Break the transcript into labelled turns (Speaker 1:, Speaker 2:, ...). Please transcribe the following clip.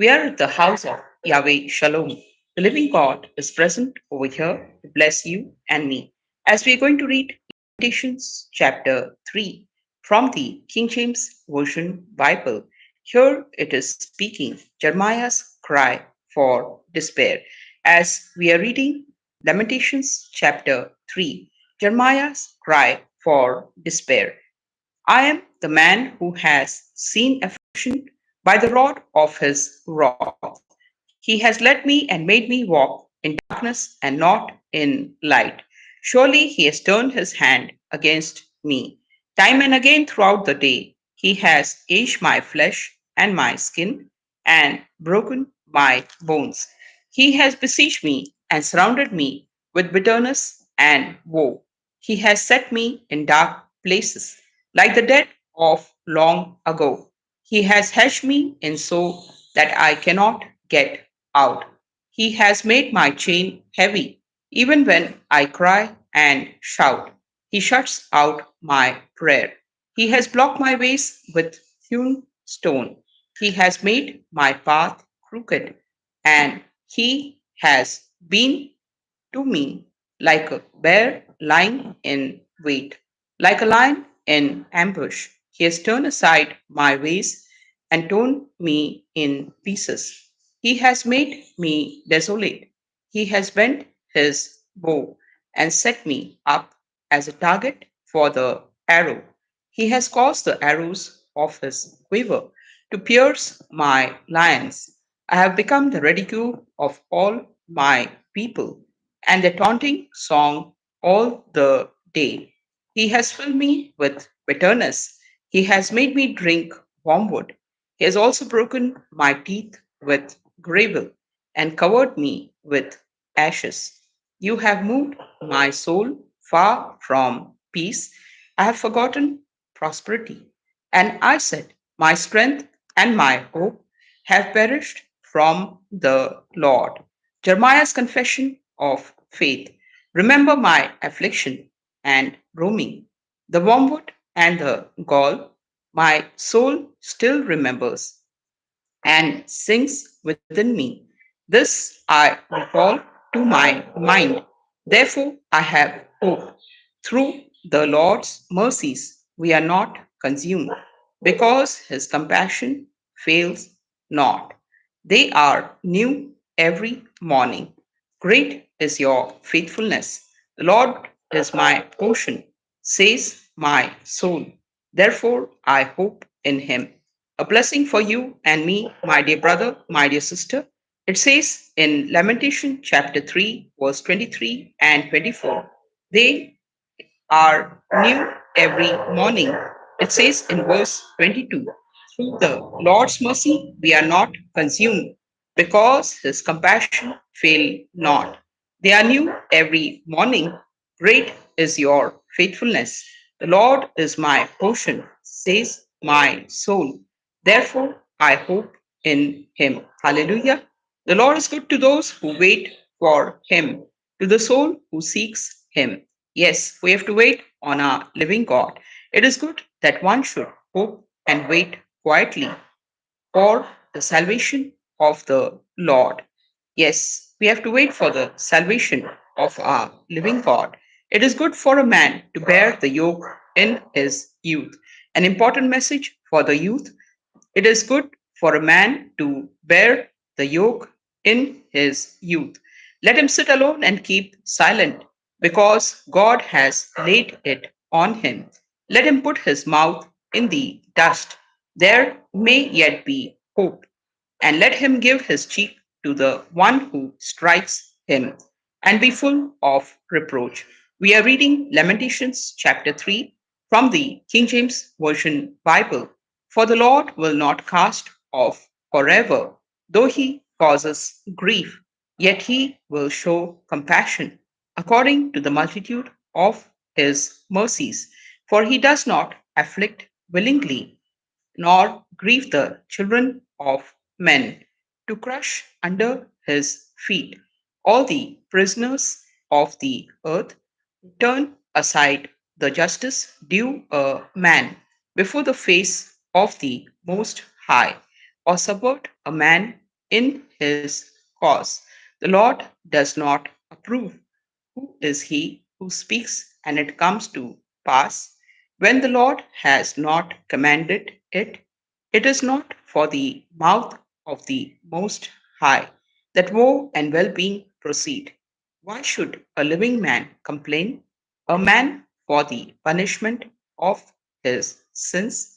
Speaker 1: We are at the house of Yahweh Shalom. The living God is present over here to bless you and me. As we are going to read Lamentations chapter 3 from the King James Version Bible, here it is speaking Jeremiah's cry for despair. As we are reading Lamentations chapter 3, Jeremiah's cry for despair. I am the man who has seen affliction by the rod of his wrath. He has led me and made me walk in darkness and not in light. Surely he has turned his hand against me. Time and again throughout the day, he has aged my flesh and my skin and broken my bones. He has besieged me and surrounded me with bitterness and woe. He has set me in dark places, like the dead of long ago. He has hedged me in so that I cannot get out. He has made my chain heavy, even when I cry and shout. He shuts out my prayer. He has blocked my ways with hewn stone. He has made my path crooked, and he has been to me like a bear lying in wait, like a lion in ambush. He has turned aside my ways and torn me in pieces. He has made me desolate. He has bent his bow and set me up as a target for the arrow. He has caused the arrows of his quiver to pierce my lions. I have become the ridicule of all my people and a taunting song all the day. He has filled me with bitterness. He has made me drink wormwood. He has also broken my teeth with gravel and covered me with ashes. You have moved my soul far from peace. I have forgotten prosperity. And I said, my strength and my hope have perished from the Lord. Jeremiah's confession of faith. Remember my affliction and roaming, the wormwood and the gall. My soul still remembers and sings within me. This I recall to my mind. Therefore, I have hope. Through the Lord's mercies, we are not consumed, because his compassion fails not. They are new every morning. Great is your faithfulness. The Lord is my portion, says my soul. Therefore, I hope in him. A blessing for you and me, my dear brother, my dear sister. It says in Lamentation chapter 3, verse 23 and 24, they are new every morning. It says in verse 22, through the Lord's mercy we are not consumed, because his compassion fail not. They are new every morning. Great is your faithfulness. The Lord is my portion, says my soul. Therefore, I hope in him. Hallelujah. The Lord is good to those who wait for him, to the soul who seeks him. Yes, we have to wait on our living God. It is good that one should hope and wait quietly for the salvation of the Lord. Yes, we have to wait for the salvation of our living God. It is good for a man to bear the yoke in his youth. An important message for the youth. It is good for a man to bear the yoke in his youth. Let him sit alone and keep silent, because God has laid it on him. Let him put his mouth in the dust. There may yet be hope. And let him give his cheek to the one who strikes him, and be full of reproach. We are reading Lamentations chapter 3 from the King James Version Bible. For the Lord will not cast off forever, though he causes grief, yet he will show compassion according to the multitude of his mercies. For he does not afflict willingly, nor grieve the children of men, to crush under his feet all the prisoners of the earth, turn aside the justice due a man before the face of the Most High, or subvert a man in his cause. The Lord does not approve. Who is he who speaks and it comes to pass? When the Lord has not commanded it, it is not for the mouth of the Most High that woe and well being proceed. Why should a living man complain? A man for the punishment of his sins?